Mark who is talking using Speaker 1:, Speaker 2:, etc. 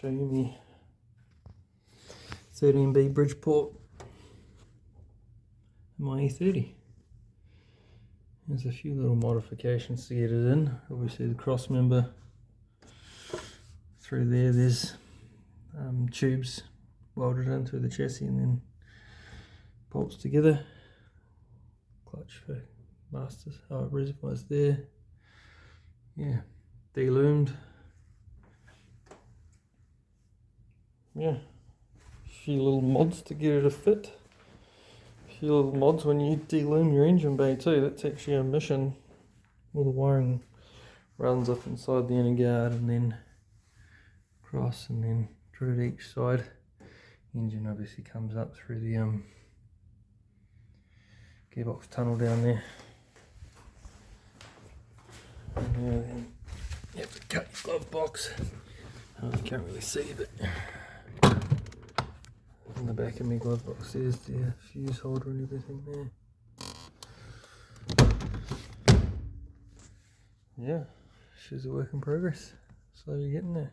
Speaker 1: show you me 13B Bridgeport, my E30. There's a few little modifications to get it in. Obviously the cross member through there, there's tubes welded in through the chassis and then bolts together. Clutch for masters, reservoirs there. Yeah, de-loomed. Yeah, a few little mods to get it to fit. A few little mods when you de-loom your engine bay too. That's actually a mission. All the wiring runs up inside the inner guard and then across and then through to each side. Engine obviously comes up through the gearbox tunnel down there. And then you have to cut your glove box. You can't really see, but in the back of my glove box there's the fuse holder and everything there. Yeah, she's a work in progress. Slowly getting there.